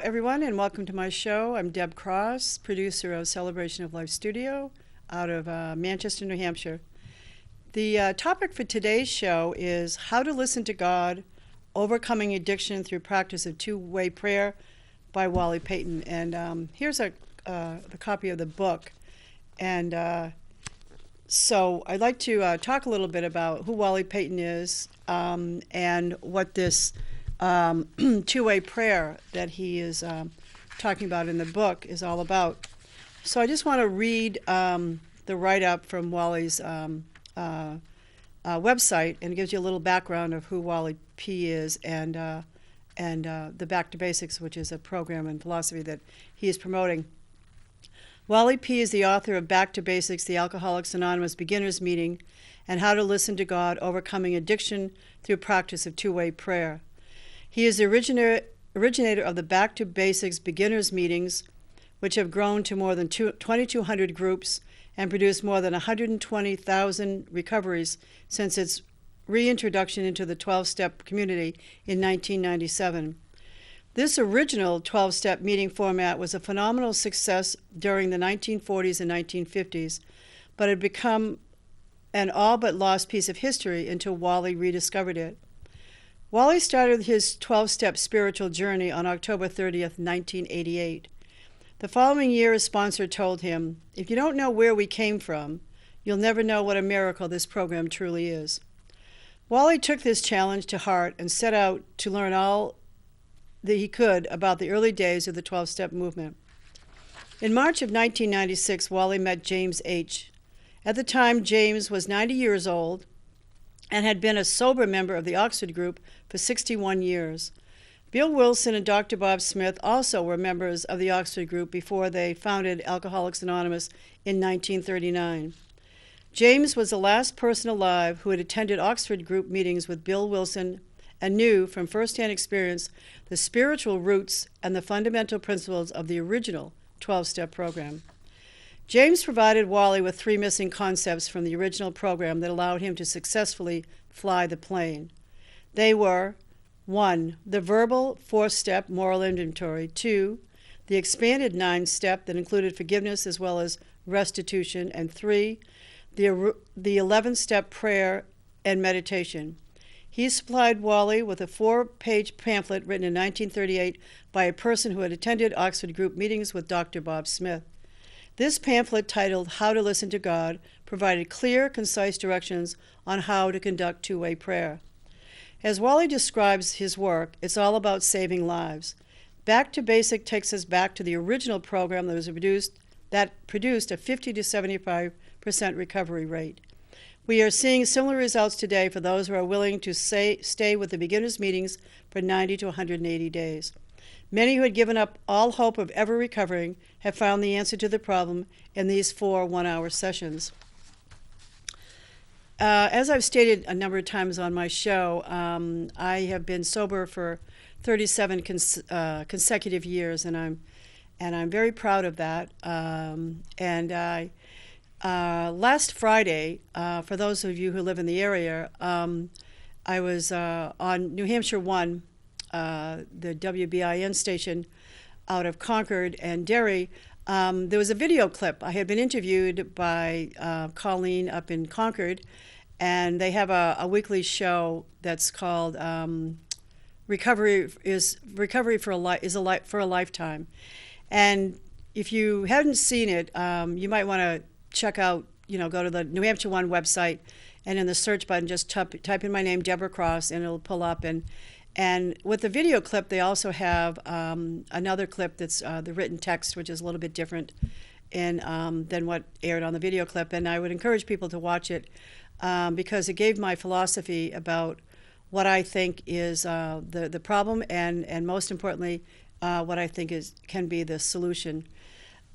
everyone, and welcome to my show. I'm Deb Cross, producer of Celebration of Life Studio out of Manchester, New Hampshire. The topic for today's show is how to listen to God, overcoming addiction through practice of two-way prayer by Wally Payton. And here's the copy of the book. And so I'd like to talk a little bit about who Wally Payton is and what this two-way prayer that he is talking about in the book is all about. So I just want to read the write-up from Wally's website, and it gives you a little background of who Wally P is and the Back to Basics, which is a program and philosophy that he is promoting. Wally P is the author of Back to Basics, the Alcoholics Anonymous Beginners Meeting, and How to Listen to God, Overcoming Addiction Through Practice of Two-Way Prayer. He is the originator of the Back to Basics Beginners Meetings, which have grown to more than 2,200 groups and produced more than 120,000 recoveries since its reintroduction into the 12-step community in 1997. This original 12-step meeting format was a phenomenal success during the 1940s and 1950s, but had become an all but lost piece of history until Wally rediscovered it. Wally started his 12-step spiritual journey on October 30th, 1988. The following year, his sponsor told him, "If you don't know where we came from, you'll never know what a miracle this program truly is." Wally took this challenge to heart and set out to learn all that he could about the early days of the 12-step movement. In March of 1996, Wally met James H. At the time, James was 90 years old and had been a sober member of the Oxford Group for 61 years. Bill Wilson and Dr. Bob Smith also were members of the Oxford Group before they founded Alcoholics Anonymous in 1939. James was the last person alive who had attended Oxford Group meetings with Bill Wilson and knew from firsthand experience the spiritual roots and the fundamental principles of the original 12-step program. James provided Wally with three missing concepts from the original program that allowed him to successfully fly the plane. They were: 1. The verbal 4-step moral inventory. 2. The expanded 9-step that included forgiveness as well as restitution. And 3. The 11-step prayer and meditation. He supplied Wally with a 4-page pamphlet written in 1938 by a person who had attended Oxford Group meetings with Dr. Bob Smith. This pamphlet, titled How to Listen to God, provided clear, concise directions on how to conduct two-way prayer. As Wally describes his work, it's all about saving lives. Back to Basic takes us back to the original program that produced a 50 to 75% recovery rate. We are seeing similar results today for those who are willing to stay with the beginners meetings for 90 to 180 days. Many who had given up all hope of ever recovering have found the answer to the problem in these 4 one-hour sessions. As I've stated a number of times on my show, I have been sober for 37 consecutive years, and I'm very proud of that. Last Friday, for those of you who live in the area, I was on New Hampshire 1, the WBIN station out of Concord and Derry. There was a video clip. I had been interviewed by Colleen up in Concord, and they have a weekly show that's called "Recovery for a Lifetime." And if you haven't seen it, you might want to check out. Go to the New Hampshire One website, and in the search button, just type in my name, Deborah Cross, and it'll pull up. And with the video clip, they also have another clip that's the written text, which is a little bit different than what aired on the video clip. And I would encourage people to watch it because it gave my philosophy about what I think is the problem, and most importantly, what I think can be the solution.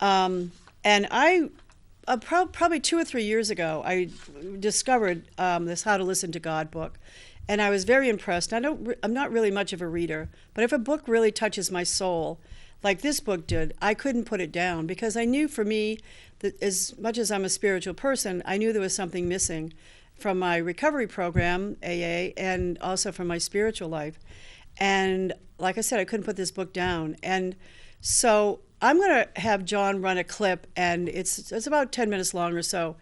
And I probably 2 or 3 years ago, I discovered this How to Listen to God book. And I was very impressed. I'm not really much of a reader, but if a book really touches my soul, like this book did, I couldn't put it down because I knew for me that as much as I'm a spiritual person, I knew there was something missing from my recovery program, AA, and also from my spiritual life. And like I said, I couldn't put this book down. And so I'm going to have John run a clip, and it's about 10 minutes long or so.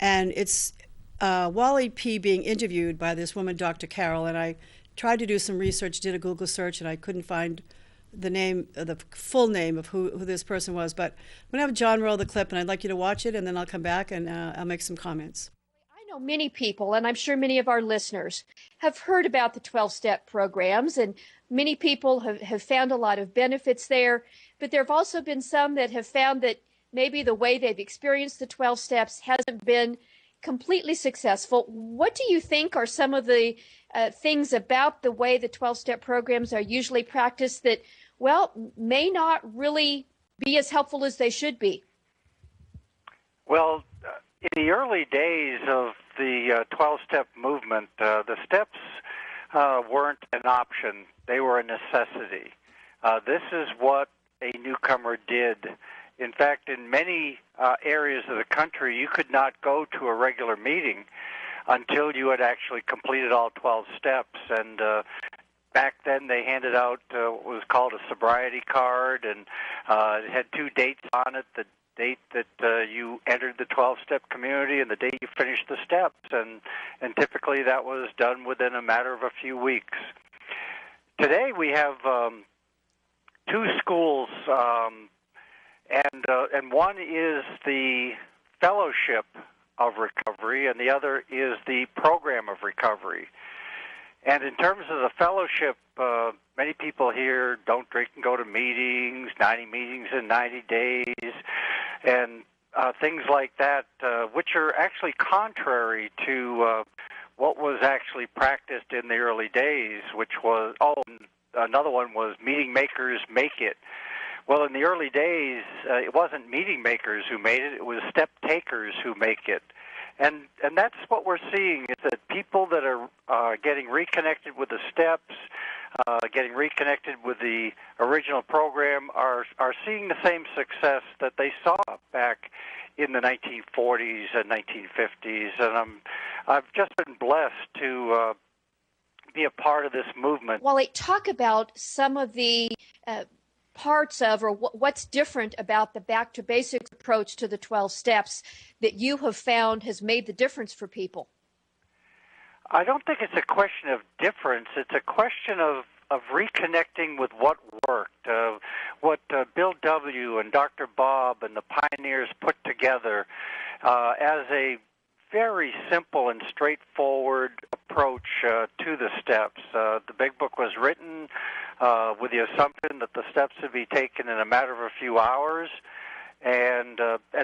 And it's Wally P. being interviewed by this woman, Dr. Carol. And I tried to do some research, did a Google search, and I couldn't find the name, the full name of who this person was. But I'm going to have John roll the clip, and I'd like you to watch it, and then I'll come back and I'll make some comments. I know many people, and I'm sure many of our listeners have heard about the 12-step programs, and many people have found a lot of benefits there. But there have also been some that have found that maybe the way they've experienced the 12 steps hasn't been completely successful. What do you think are some of the things about the way the 12-step programs are usually practiced that, well, may not really be as helpful as they should be? Well, in the early days of the 12-step movement, the steps weren't an option. They were a necessity. This is what a newcomer did. In fact, in many areas of the country, you could not go to a regular meeting until you had actually completed all 12 steps. And back then, they handed out what was called a sobriety card, and it had 2 dates on it, the date that you entered the 12-step community and the date you finished the steps. And typically, that was done within a matter of a few weeks. Today, we have 2 schools, and one is the Fellowship of Recovery, and the other is the Program of Recovery. And in terms of the fellowship, many people here don't drink and go to meetings, 90 meetings in 90 days, and things like that, which are actually contrary to what was actually practiced in the early days, which was, another one was meeting makers make it. Well, in the early days, it wasn't meeting makers who made it, it was step takers who make it. And that's what we're seeing, is that people that are getting reconnected with the steps, getting reconnected with the original program, are seeing the same success that they saw back in the 1940s and 1950s. And I've just been blessed to be a part of this movement. Well, talk about some of the parts of, or what's different about the back to basics approach to the 12 steps that you have found has made the difference for people. I don't think it's a question of difference. It's a question of reconnecting with what worked, what Bill W. and Dr. Bob and the pioneers put together as a very simple and straightforward approach to the steps. The big book was written with the assumption that the steps would be taken in a matter of a few hours, and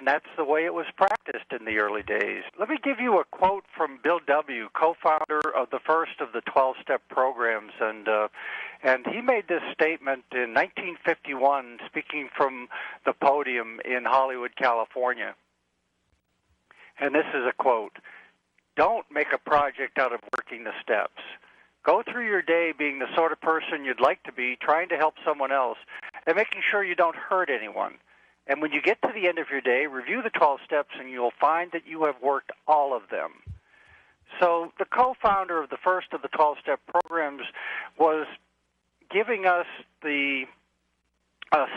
that's the way it was practiced in the early days. Let me give you a quote from Bill W., co-founder of the first of the 12-step programs, and he made this statement in 1951, speaking from the podium in Hollywood, California. And this is a quote: "Don't make a project out of working the steps. Go through your day being the sort of person you'd like to be, trying to help someone else, and making sure you don't hurt anyone. And when you get to the end of your day, review the 12 steps, and you'll find that you have worked all of them." So the co-founder of the first of the 12-step programs was giving us the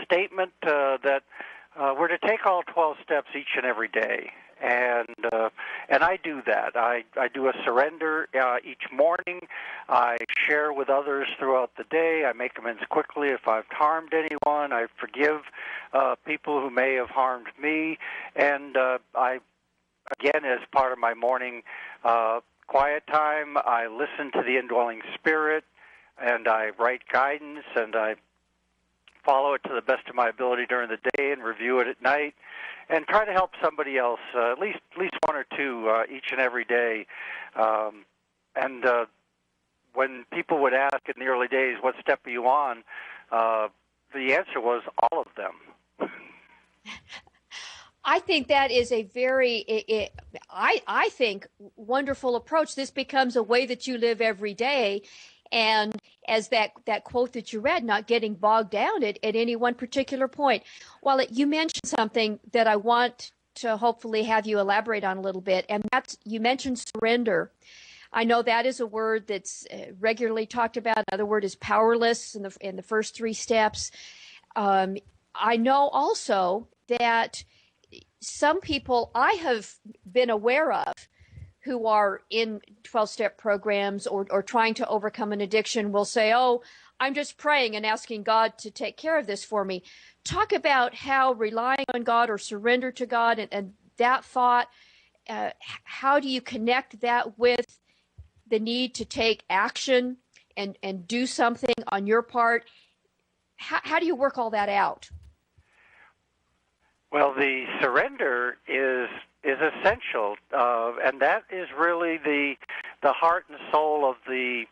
statement that we're to take all 12 steps each and every day. And I do that. I do a surrender each morning. I share with others throughout the day. I make amends quickly if I've harmed anyone. I forgive people who may have harmed me. And I, again, as part of my morning quiet time, I listen to the indwelling spirit, and I write guidance, and I follow it to the best of my ability during the day and review it at night, and try to help somebody else, at least one or two each and every day. When people would ask in the early days, what step are you on, the answer was all of them. I think that is a very, I think, wonderful approach. This becomes a way that you live every day. And as that quote that you read, not getting bogged down at any one particular point. Well, you mentioned something that I want to hopefully have you elaborate on a little bit, and that's, you mentioned surrender. I know that is a word that's regularly talked about. Another word is powerless in the first three steps. I know also that some people I have been aware of who are in 12-step programs or trying to overcome an addiction will say, oh, I'm just praying and asking God to take care of this for me. Talk about how relying on God or surrender to God and that thought, how do you connect that with the need to take action and do something on your part? How do you work all that out? Well, the surrender is essential, and that is really the heart and soul of the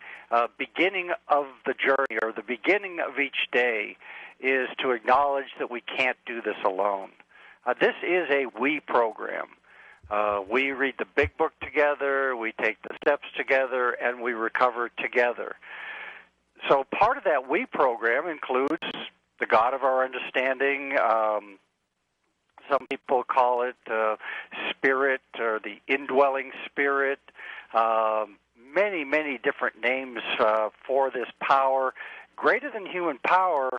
beginning of the journey, or the beginning of each day, is to acknowledge that we can't do this alone. This is a we program. We read the big book together, we take the steps together, and we recover together. So part of that we program includes the God of our understanding. Some people call it spirit or the indwelling spirit. Many, many different names for this power, greater than human power,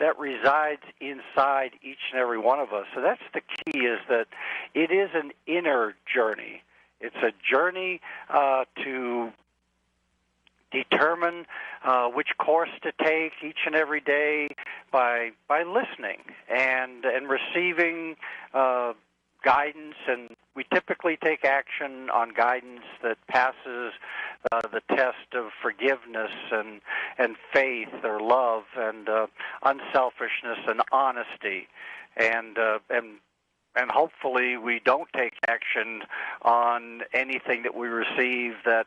that resides inside each and every one of us. So that's the key, is that it is an inner journey. It's a journey to determine which course to take each and every day by listening and receiving guidance, and we typically take action on guidance that passes the test of forgiveness and faith or love and unselfishness and honesty, and hopefully we don't take action on anything that we receive that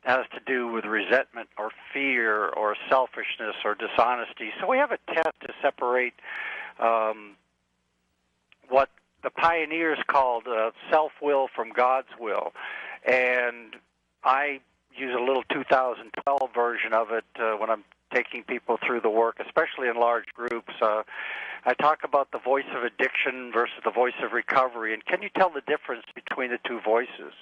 has to do with resentment or fear or selfishness or dishonesty. So we have a test to separate what the pioneers called self-will from God's will. And I use a little 2012 version of it when I'm taking people through the work, especially in large groups. I talk about the voice of addiction versus the voice of recovery, and can you tell the difference between the two voices?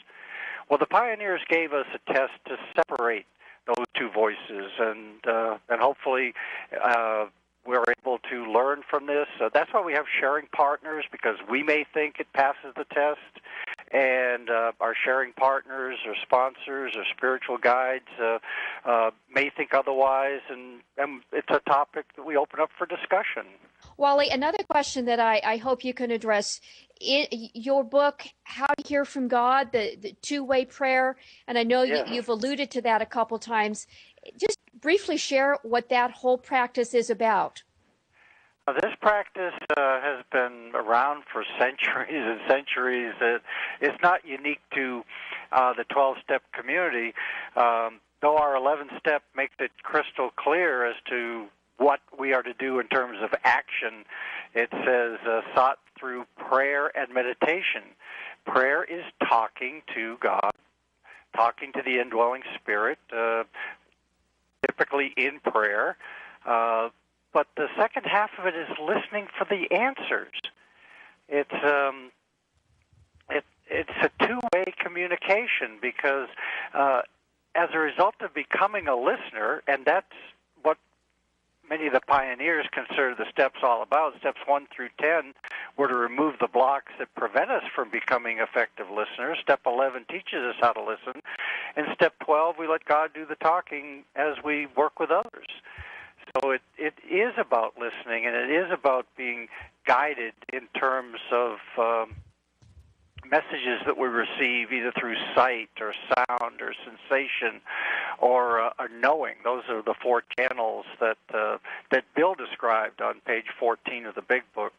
Well, the pioneers gave us a test to separate those two voices, and hopefully we're able to learn from this. That's why we have sharing partners, because we may think it passes the test, and our sharing partners or sponsors or spiritual guides may think otherwise, and it's a topic that we open up for discussion. Wally, another question that I hope you can address, your book, How to Hear from God, the two-way prayer, and I know Yes. you've alluded to that a couple times. Just briefly share what that whole practice is about. This practice has been around for centuries and centuries. It's not unique to the 12-step community, though our 11th step makes it crystal clear as to what we are to do in terms of action. It says sought through prayer and meditation. Prayer is talking to God, talking to the indwelling spirit, typically in prayer. But the second half of it is listening for the answers. It's a two-way communication, because as a result of becoming a listener, and that's what many of the pioneers consider the steps all about. Steps 1 through 10 were to remove the blocks that prevent us from becoming effective listeners. Step 11 teaches us how to listen. And step 12, we let God do the talking as we work with others. So it is about listening, and it is about being guided in terms of messages that we receive either through sight or sound or sensation or knowing. Those are the four channels that Bill described on page 14 of the big book: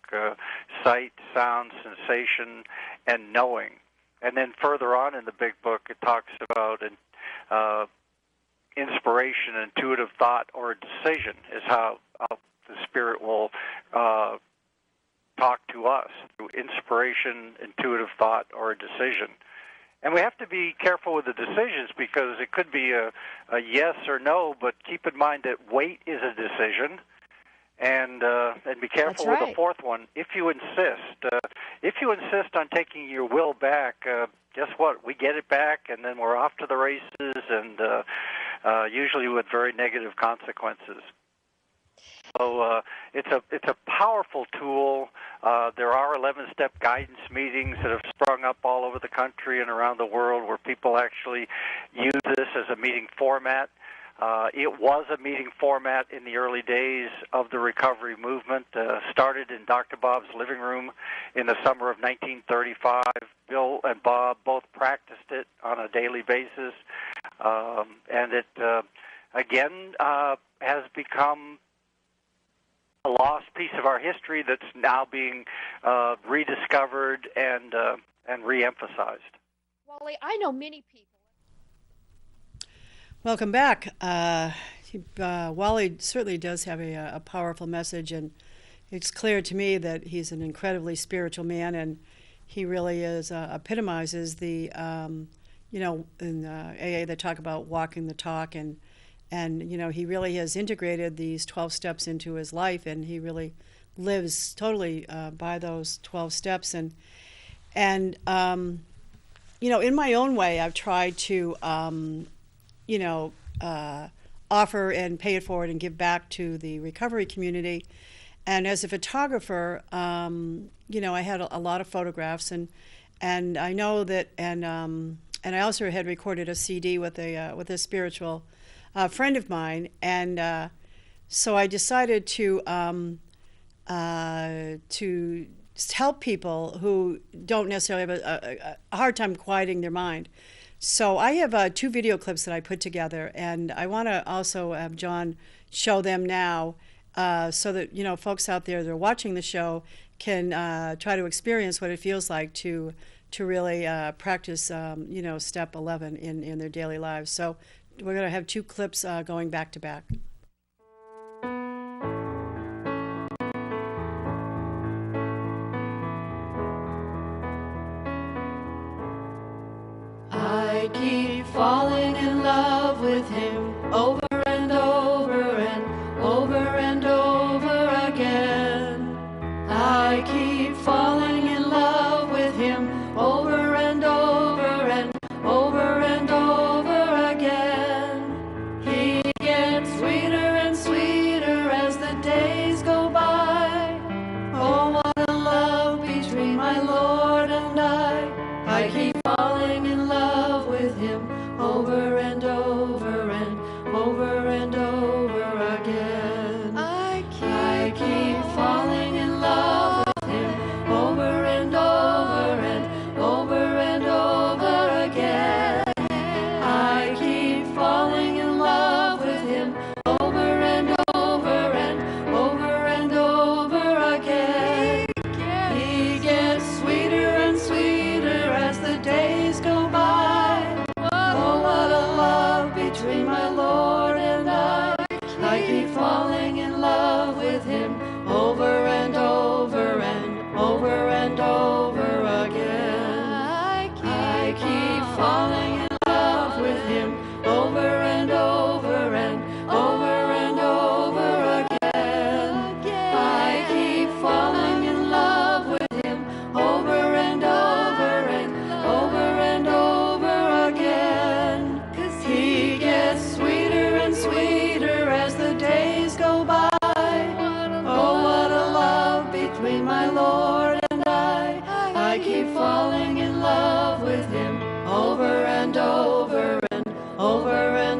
sight, sound, sensation, and knowing. And then further on in the big book, it talks about inspiration, intuitive thought, or a decision is how the Spirit will talk to us through inspiration, intuitive thought, or a decision. And we have to be careful with the decisions, because it could be a yes or no, but keep in mind that wait is a decision, and be careful That's with the right. fourth one. If you insist on taking your will back, guess what? We get it back, and then we're off to the races, and usually with very negative consequences. So it's a powerful tool. There are 11-step guidance meetings that have sprung up all over the country and around the world where people actually use this as a meeting format. It was a meeting format in the early days of the recovery movement. Started in Dr. Bob's living room in the summer of 1935. Bill and Bob both practiced it on a daily basis, and it again has become a lost piece of our history that's now being rediscovered and re-emphasized. Wally, I know many people. Welcome back. Wally certainly does have a powerful message, and it's clear to me that he's an incredibly spiritual man, and he really is epitomizes the, in AA they talk about walking the talk, and he really has integrated these 12 steps into his life, and he really lives totally by those 12 steps, and in my own way, I've tried to offer and pay it forward and give back to the recovery community. And as a photographer, I had a lot of photographs, and I know that, and I also had recorded a CD with a spiritual friend of mine, and so I decided to help people who don't necessarily have a hard time quieting their mind. So I have 2 video clips that I put together, and I want to also have John show them now, so that folks out there that are watching the show can try to experience what it feels like to really practice step 11 in their daily lives. So we're going to have 2 clips going back to back. I keep falling in love with him over and over and over and over again. I keep falling in love with him over and over and over and over again. He gets sweeter and sweeter as the days go by. Oh, what a love between my Lord and I keep falling in love with him over and over and over and over again. I keep falling in love with him over and over and over and over again. I keep falling in love with him over and over and over and over again. He gets sweeter and sweeter as the days go by. Oh, what a love between my Lord and I keep falling in love with him over and over and over and over again. I keep falling in love with him over and over and over and over again. I keep falling in love with him over and over and over and over again. 'Cause he gets sweeter and sweeter as the days go by. Oh, what a love between my Lord and I keep falling in love with him over and over and over and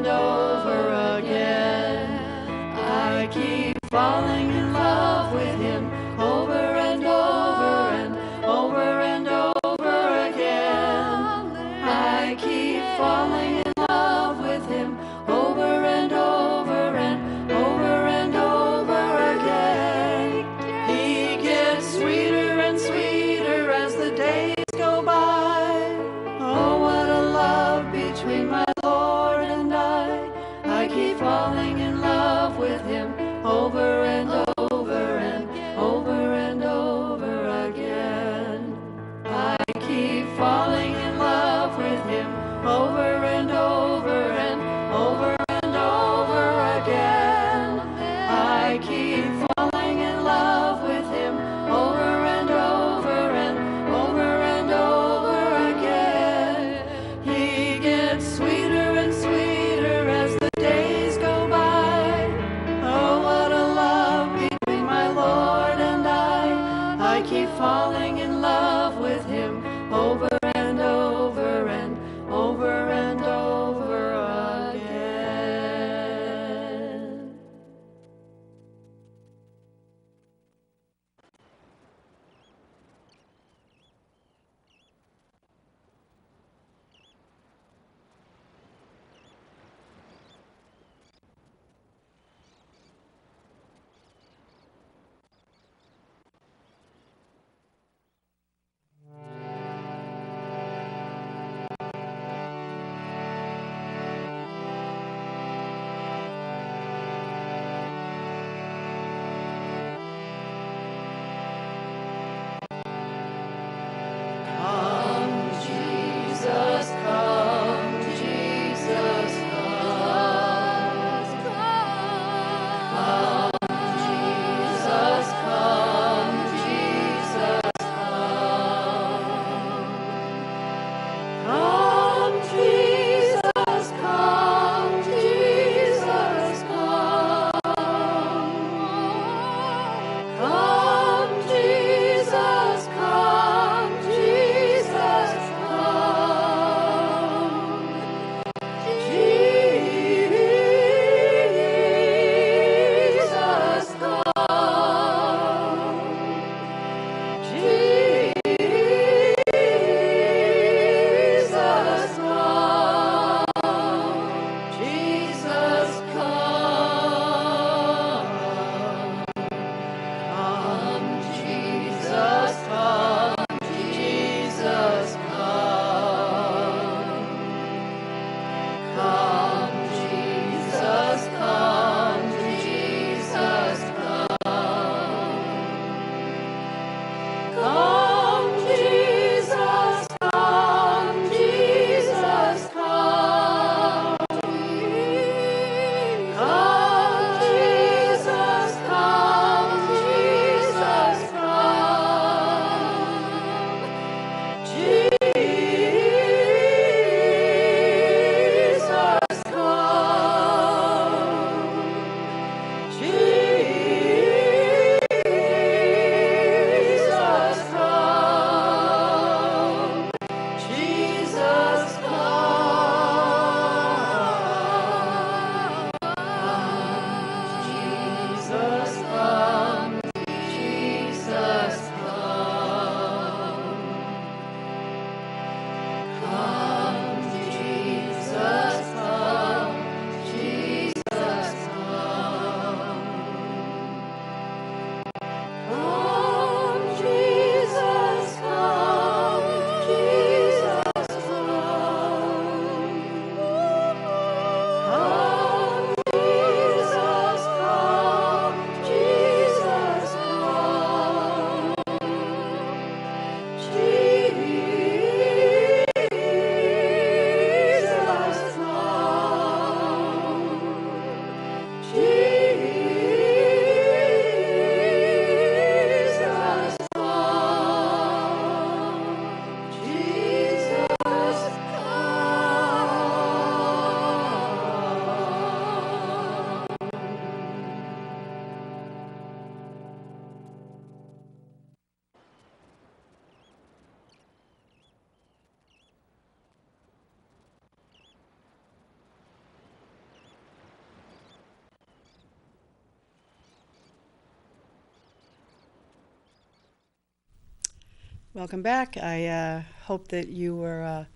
Welcome back. I hope that you were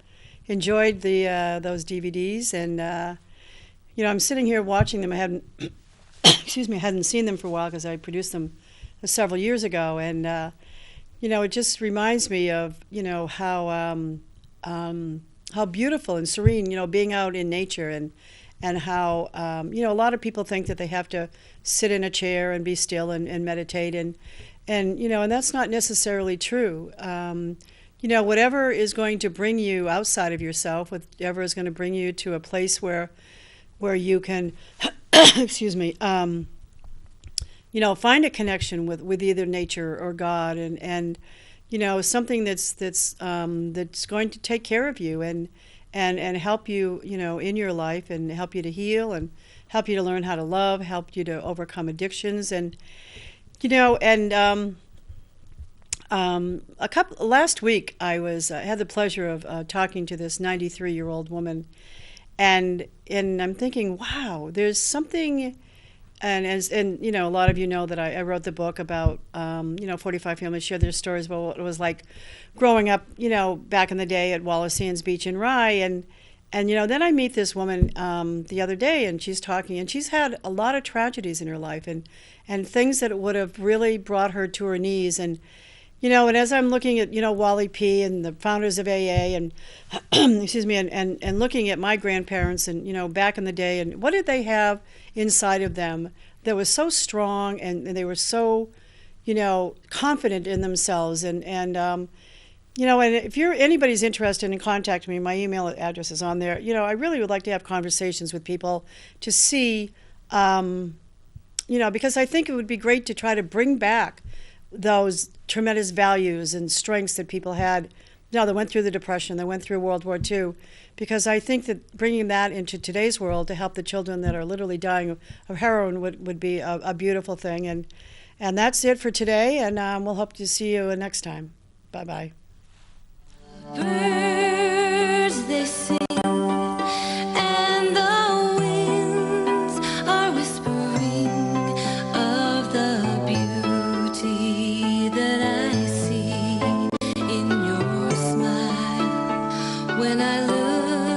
enjoyed the those DVDs, and I'm sitting here watching them. I hadn't, excuse me, I hadn't seen them for a while because I produced them several years ago, and it just reminds me of how beautiful and serene being out in nature, and how a lot of people think that they have to sit in a chair and be still and meditate, and that's not necessarily true. Whatever is going to bring you outside of yourself, whatever is going to bring you to a place where you can, excuse me, find a connection with either nature or God, and something that's going to take care of you and help you in your life, and help you to heal, and help you to learn how to love, help you to overcome addictions, and last week I had the pleasure of talking to this 93-year-old woman, and I'm thinking, wow, there's something. And a lot of you know that I wrote the book about 45 families share their stories about what it was like growing up back in the day at Wallace Sands Beach in Rye, and then I meet this woman the other day, and she's talking, and she's had a lot of tragedies in her life, and things that would have really brought her to her knees, and as I'm looking at Wally P. and the founders of AA, and excuse me, and looking at my grandparents, and back in the day, and what did they have inside of them that was so strong, and they were so confident in themselves, and if anybody's interested in contacting me, my email address is on there. I really would like to have conversations with people to see, because I think it would be great to try to bring back those tremendous values and strengths that people had. They went through the Depression, they went through World War II, because I think that bringing that into today's world to help the children that are literally dying of heroin would be a beautiful thing. And that's it for today, and we'll hope to see you next time. Bye-bye. Birds, they sing, and the winds are whispering of the beauty that I see in your smile when I look